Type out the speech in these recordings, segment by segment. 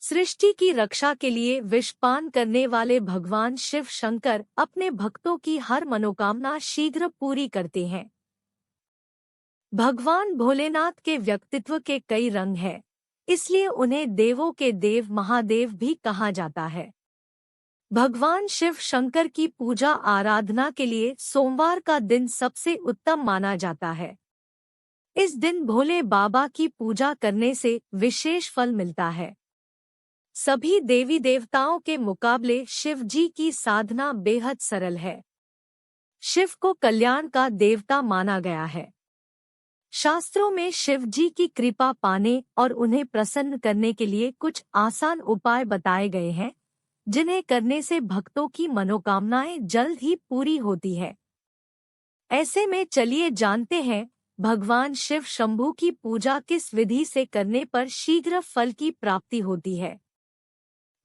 सृष्टि की रक्षा के लिए विषपान करने वाले भगवान शिव शंकर अपने भक्तों की हर मनोकामना शीघ्र पूरी करते हैं। भगवान भोलेनाथ के व्यक्तित्व के कई रंग हैं, इसलिए उन्हें देवों के देव महादेव भी कहा जाता है। भगवान शिव शंकर की पूजा आराधना के लिए सोमवार का दिन सबसे उत्तम माना जाता है। इस दिन भोले बाबा की पूजा करने से विशेष फल मिलता है। सभी देवी देवताओं के मुकाबले शिव जी की साधना बेहद सरल है। शिव को कल्याण का देवता माना गया है। शास्त्रों में शिव जी की कृपा पाने और उन्हें प्रसन्न करने के लिए कुछ आसान उपाय बताए गए हैं, जिन्हें करने से भक्तों की मनोकामनाएं जल्द ही पूरी होती है। ऐसे में चलिए जानते हैं भगवान शिव शंभू की पूजा किस विधि से करने पर शीघ्र फल की प्राप्ति होती है।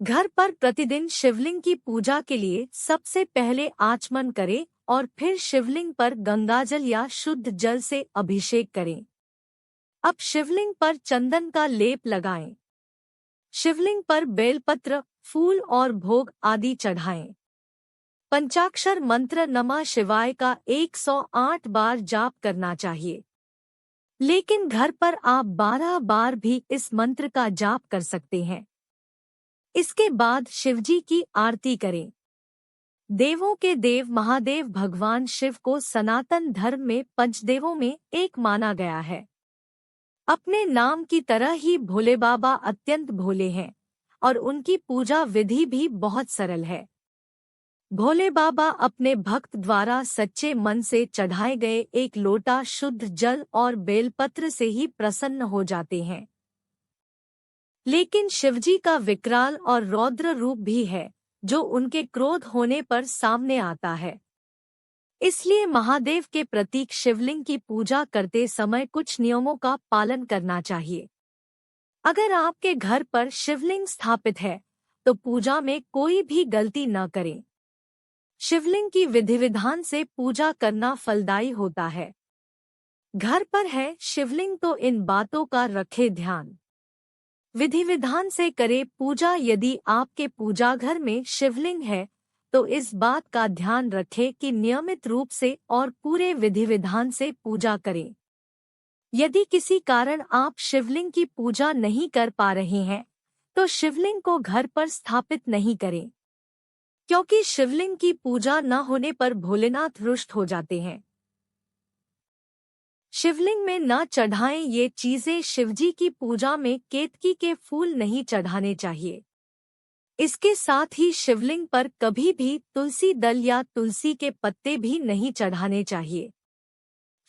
घर पर प्रतिदिन शिवलिंग की पूजा के लिए सबसे पहले आचमन करें और फिर शिवलिंग पर गंगाजल या शुद्ध जल से अभिषेक करें। अब शिवलिंग पर चंदन का लेप लगाएं। शिवलिंग पर बेलपत्र, फूल और भोग आदि चढ़ाएं। पंचाक्षर मंत्र नमः शिवाय का 108 बार जाप करना चाहिए, लेकिन घर पर आप 12 बार भी इस मंत्र का जाप कर सकते हैं। इसके बाद शिवजी की आरती करें। देवों के देव महादेव भगवान शिव को सनातन धर्म में पंचदेवों में एक माना गया है। अपने नाम की तरह ही भोले बाबा अत्यंत भोले हैं और उनकी पूजा विधि भी बहुत सरल है। भोले बाबा अपने भक्त द्वारा सच्चे मन से चढ़ाए गए एक लोटा शुद्ध जल और बेलपत्र से ही प्रसन्न हो जाते हैं। लेकिन शिवजी का विकराल और रौद्र रूप भी है, जो उनके क्रोध होने पर सामने आता है। इसलिए महादेव के प्रतीक शिवलिंग की पूजा करते समय कुछ नियमों का पालन करना चाहिए। अगर आपके घर पर शिवलिंग स्थापित है, तो पूजा में कोई भी गलती न करें। शिवलिंग की विधि विधान से पूजा करना फलदायी होता है। घर पर है शिवलिंग तो इन बातों का रखे ध्यान। विधि विधान से करे पूजा। यदि आपके पूजा घर में शिवलिंग है, तो इस बात का ध्यान रखें कि नियमित रूप से और पूरे विधि विधान से पूजा करें। यदि किसी कारण आप शिवलिंग की पूजा नहीं कर पा रहे हैं, तो शिवलिंग को घर पर स्थापित नहीं करें, क्योंकि शिवलिंग की पूजा न होने पर भोलेनाथ रुष्ट हो जाते हैं। शिवलिंग में न चढ़ाएं ये चीजें। शिवजी की पूजा में केतकी के फूल नहीं चढ़ाने चाहिए। इसके साथ ही शिवलिंग पर कभी भी तुलसी दल या तुलसी के पत्ते भी नहीं चढ़ाने चाहिए।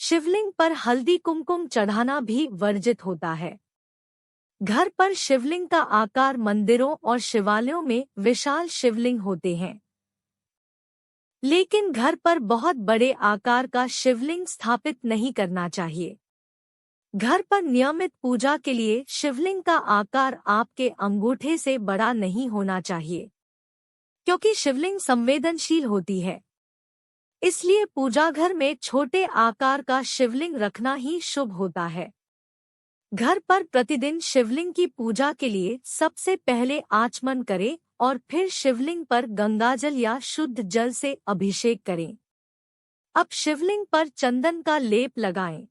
शिवलिंग पर हल्दी कुमकुम चढ़ाना भी वर्जित होता है। घर पर शिवलिंग का आकार मंदिरों और शिवालयों में विशाल शिवलिंग होते हैं, लेकिन घर पर बहुत बड़े आकार का शिवलिंग स्थापित नहीं करना चाहिए। घर पर नियमित पूजा के लिए शिवलिंग का आकार आपके अंगूठे से बड़ा नहीं होना चाहिए, क्योंकि शिवलिंग संवेदनशील होती है। इसलिए पूजा घर में छोटे आकार का शिवलिंग रखना ही शुभ होता है। घर पर प्रतिदिन शिवलिंग की पूजा के लिए सबसे पहले आचमन करें और फिर शिवलिंग पर गंगाजल या शुद्ध जल से अभिषेक करें। अब शिवलिंग पर चंदन का लेप लगाएं।